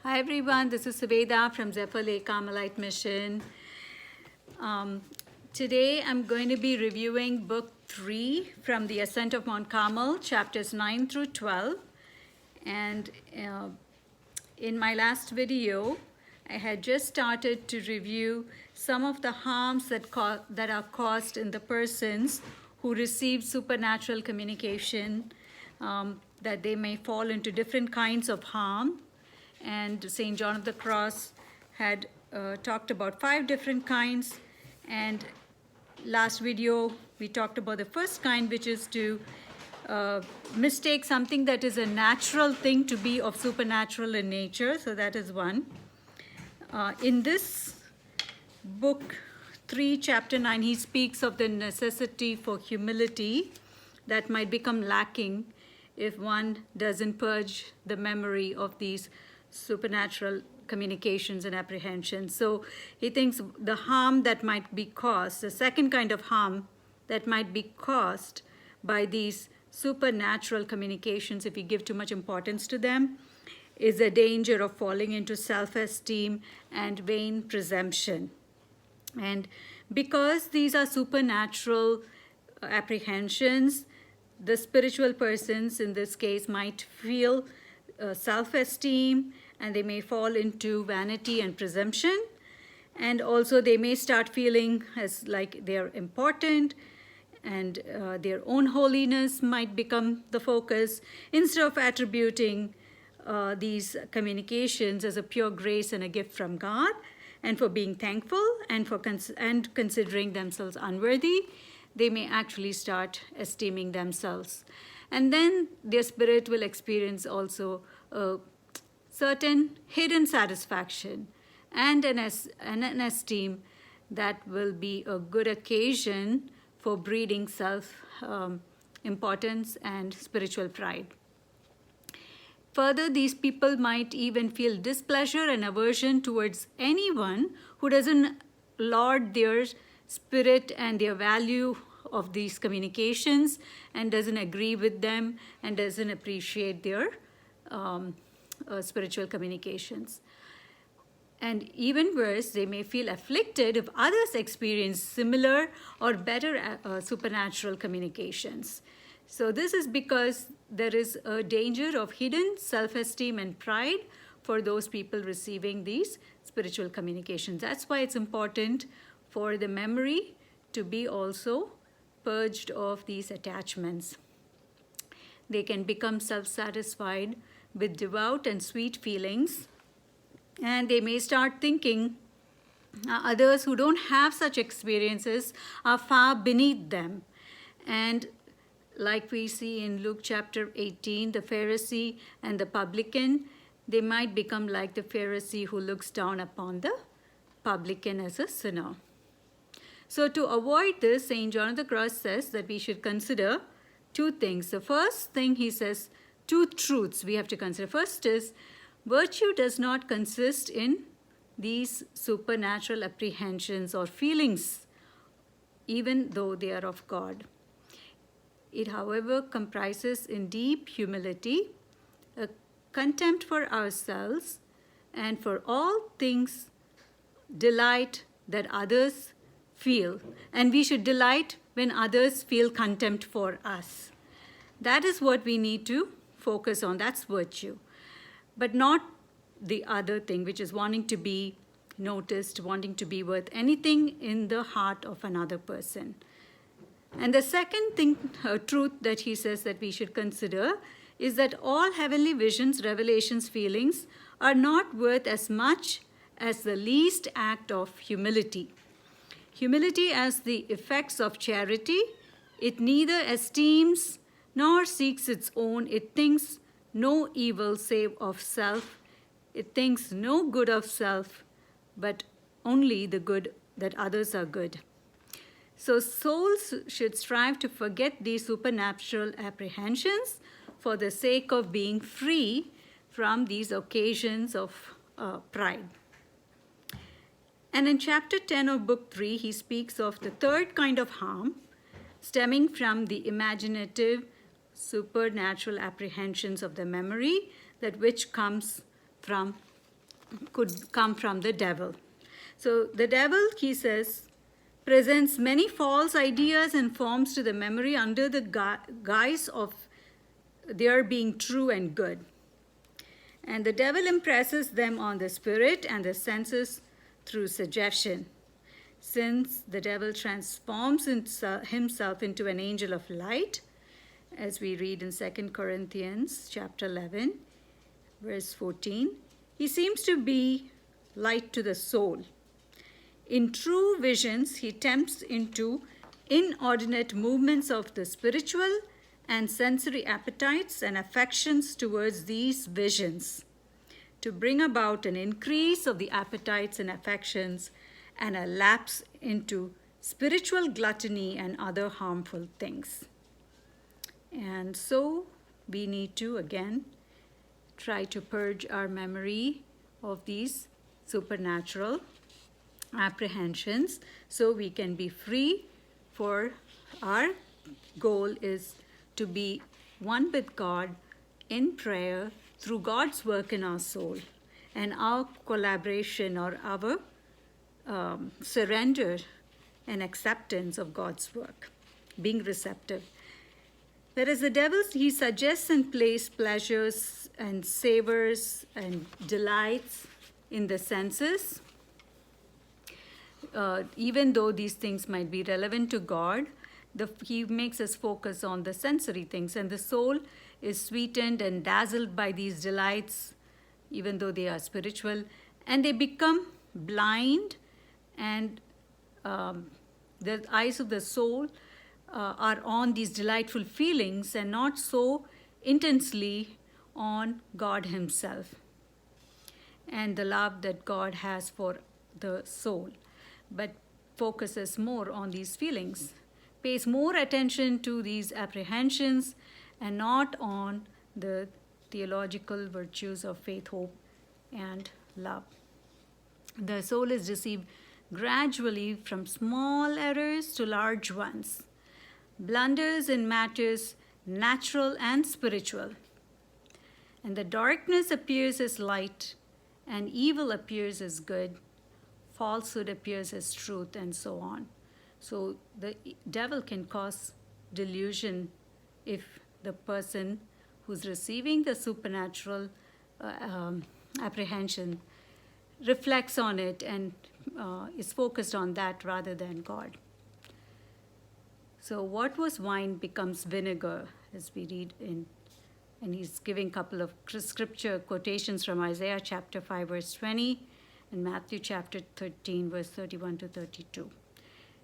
Hi everyone, this is Subeda from Zephyr Lake Carmelite Mission. Today I'm going to be reviewing book 3 from the Ascent of Mount Carmel, chapters 9 through 12. And in my last video, I had just started to review some of the harms that are caused in the persons who receive supernatural communication, that they may fall into different kinds of harm. And St. John of the Cross had talked about 5 different kinds. And last video, we talked about the first kind, which is to mistake something that is a natural thing to be of supernatural in nature. So that is one. In this book 3, chapter 9, he speaks of the necessity for humility that might become lacking if one doesn't purge the memory of these supernatural communications and apprehensions. So he thinks the harm that might be caused, the second kind of harm that might be caused by these supernatural communications, if we give too much importance to them, is a danger of falling into self-esteem and vain presumption. And because these are supernatural apprehensions, the spiritual persons in this case might feel self-esteem, and they may fall into vanity and presumption, and also they may start feeling as like they're important, and their own holiness might become the focus instead of attributing these communications as a pure grace and a gift from God, and for being thankful and for considering themselves unworthy. They may actually start esteeming themselves. And then their spirit will experience also a certain hidden satisfaction and an esteem that will be a good occasion for breeding self-importance and spiritual pride. Further, these people might even feel displeasure and aversion towards anyone who doesn't laud their spirit and their value of these communications and doesn't agree with them and doesn't appreciate their spiritual communications. And even worse, they may feel afflicted if others experience similar or better supernatural communications. So this is because there is a danger of hidden self-esteem and pride for those people receiving these spiritual communications. That's why it's important for the memory to be also purged of these attachments. They can become self-satisfied with devout and sweet feelings, and they may start thinking others who don't have such experiences are far beneath them. And like we see in Luke chapter 18, the Pharisee and the publican, they might become like the Pharisee who looks down upon the publican as a sinner. So to avoid this, St. John of the Cross says that we should consider 2 things. The first thing he says, 2 truths we have to consider. First is, virtue does not consist in these supernatural apprehensions or feelings, even though they are of God. It, however, comprises in deep humility, a contempt for ourselves, and for all things delight that others feel. And we should delight when others feel contempt for us. That is what we need to focus on. That's virtue. But not the other thing, which is wanting to be noticed, wanting to be worth anything in the heart of another person. And the second thing, truth that he says that we should consider is that all heavenly visions, revelations, feelings are not worth as much as the least act of humility. Humility as the effects of charity, it neither esteems nor seeks its own. It thinks no evil save of self. It thinks no good of self, but only the good that others are good. So souls should strive to forget these supernatural apprehensions for the sake of being free from these occasions of pride. And in chapter 10 of book 3, he speaks of the third kind of harm stemming from the imaginative supernatural apprehensions of the memory, that which comes from could come from the devil. So the devil, he says, presents many false ideas and forms to the memory under the guise of their being true and good. And the devil impresses them on the spirit and the senses through suggestion. Since the devil transforms himself into an angel of light, as we read in 2 Corinthians chapter 11, verse 14, he seems to be light to the soul. In true visions, he tempts into inordinate movements of the spiritual and sensory appetites and affections towards these visions, to bring about an increase of the appetites and affections and a lapse into spiritual gluttony and other harmful things. And so we need to, again, try to purge our memory of these supernatural apprehensions so we can be free, for our goal is to be one with God in prayer through God's work in our soul and our collaboration or our surrender and acceptance of God's work, being receptive. Whereas the devil, he suggests and places pleasures and savors and delights in the senses. Even though these things might be relevant to God, he makes us focus on the sensory things, and the soul is sweetened and dazzled by these delights, even though they are spiritual, and they become blind, and the eyes of the soul are on these delightful feelings and not so intensely on God himself and the love that God has for the soul, but focuses more on these feelings, pays more attention to these apprehensions and not on the theological virtues of faith, hope, and love. The soul is deceived gradually from small errors to large ones, blunders in matters natural and spiritual. And the darkness appears as light, and evil appears as good, falsehood appears as truth, and so on. So the devil can cause delusion if the person who's receiving the supernatural apprehension reflects on it and is focused on that rather than God. So what was wine becomes vinegar, as we read in, and he's giving a couple of scripture quotations from Isaiah chapter 5, verse 20, and Matthew chapter 13, verse 31 to 32.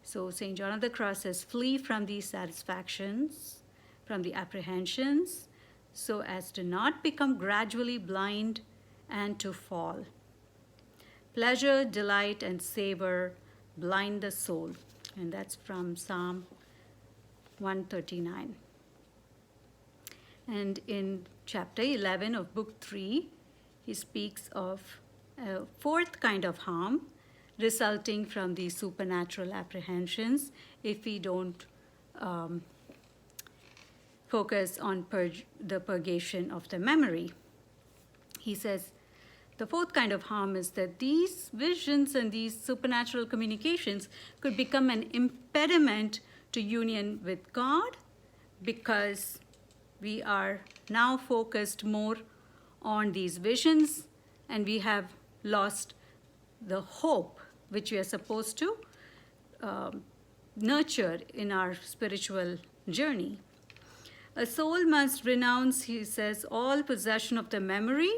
So St. John of the Cross says, flee from these satisfactions, from the apprehensions, so as to not become gradually blind and to fall. Pleasure, delight, and savor blind the soul. And that's from Psalm 139. And in chapter 11 of book 3, he speaks of a fourth kind of harm resulting from these supernatural apprehensions if we don't focus on the purgation of the memory. He says, the fourth kind of harm is that these visions and these supernatural communications could become an impediment to union with God because we are now focused more on these visions and we have lost the hope which we are supposed to nurture in our spiritual journey. A soul must renounce, he says, all possession of the memory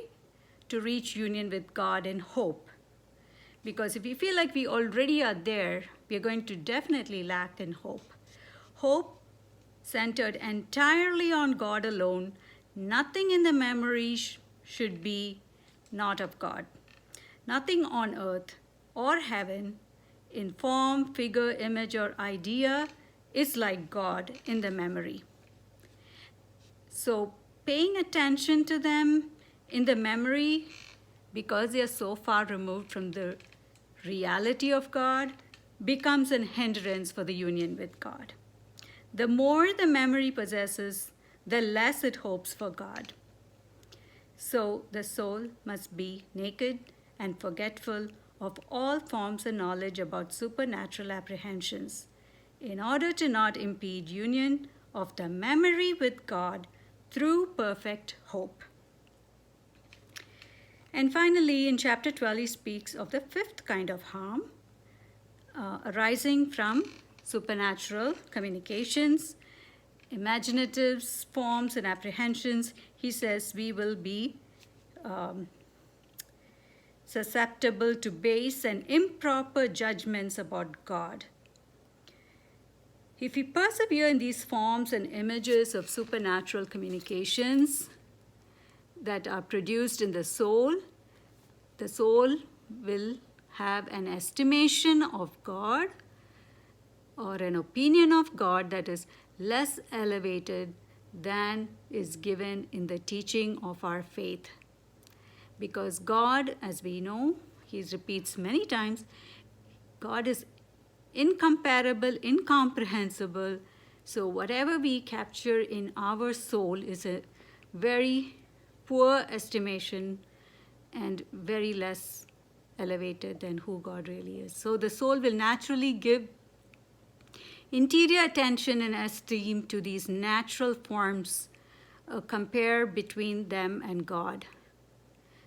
to reach union with God in hope. Because if we feel like we already are there, we are going to definitely lack in hope. Hope centered entirely on God alone, nothing in the memory should be not of God. Nothing on earth or heaven in form, figure, image, or idea is like God in the memory. So paying attention to them in the memory, because they are so far removed from the reality of God, becomes a hindrance for the union with God. The more the memory possesses, the less it hopes for God. So the soul must be naked and forgetful of all forms of knowledge about supernatural apprehensions, in order to not impede union of the memory with God through perfect hope. And finally, in chapter 12, he speaks of the fifth kind of harm arising from supernatural communications, imaginative forms and apprehensions. He says we will be susceptible to base and improper judgments about God. If we persevere in these forms and images of supernatural communications that are produced in the soul will have an estimation of God or an opinion of God that is less elevated than is given in the teaching of our faith. Because God, as we know, he repeats many times, God is incomparable, incomprehensible. So whatever we capture in our soul is a very poor estimation and very less elevated than who God really is. So the soul will naturally give interior attention and esteem to these natural forms, compare between them and God.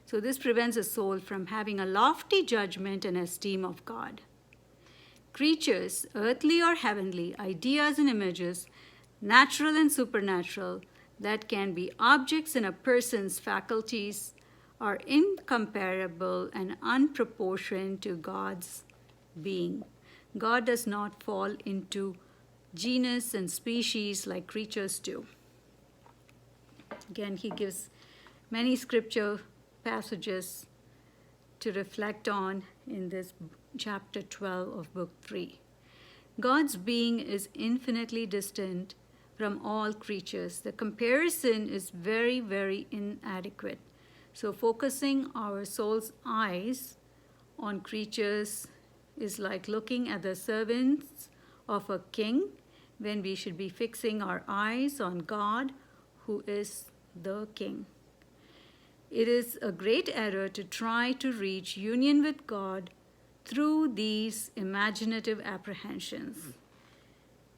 So this prevents a soul from having a lofty judgment and esteem of God. Creatures, earthly or heavenly, ideas and images, natural and supernatural, that can be objects in a person's faculties, are incomparable and unproportioned to God's being. God does not fall into genus and species like creatures do. Again, he gives many scripture passages to reflect on in this chapter 12 of book 3. God's being is infinitely distant from all creatures. The comparison is very, very inadequate. So focusing our soul's eyes on creatures is like looking at the servants of a king, when we should be fixing our eyes on God, who is the king. It is a great error to try to reach union with God through these imaginative apprehensions.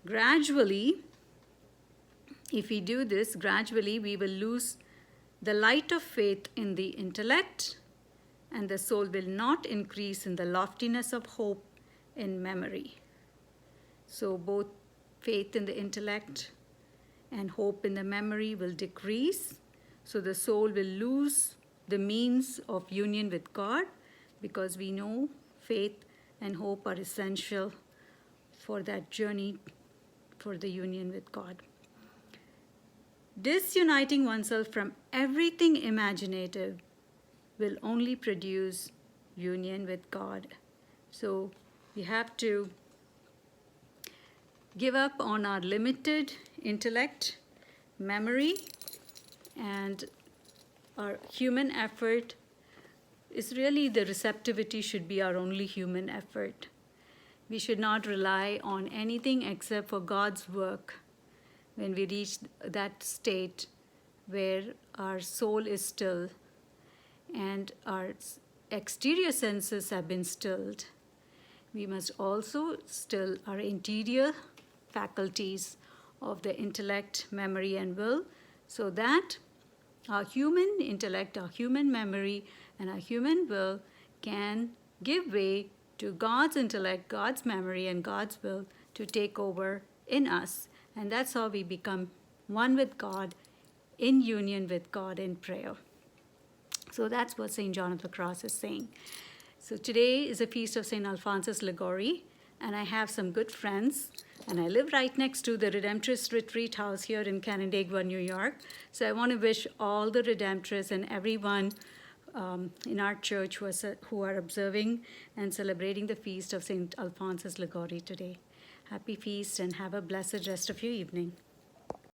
Gradually, if we do this, gradually we will lose the light of faith in the intellect, and the soul will not increase in the loftiness of hope in memory. So both faith in the intellect and hope in the memory will decrease. So the soul will lose the means of union with God, because we know faith and hope are essential for that journey for the union with God. Disuniting oneself from everything imaginative will only produce union with God. So we have to give up on our limited intellect, memory, and our human effort is really the receptivity should be our only human effort. We should not rely on anything except for God's work when we reach that state where our soul is still and our exterior senses have been stilled. We must also still our interior faculties of the intellect, memory, and will, so that our human intellect, our human memory, and our human will can give way to God's intellect, God's memory, and God's will to take over in us. And that's how we become one with God, in union with God in prayer. So that's what St. John of the Cross is saying. So today is a feast of St. Alphonsus Liguori, and I have some good friends, and I live right next to the Redemptorist Retreat House here in Canandaigua, New York. So I want to wish all the Redemptorists and everyone in our church who are observing and celebrating the feast of St. Alphonsus Liguori today. Happy feast and have a blessed rest of your evening.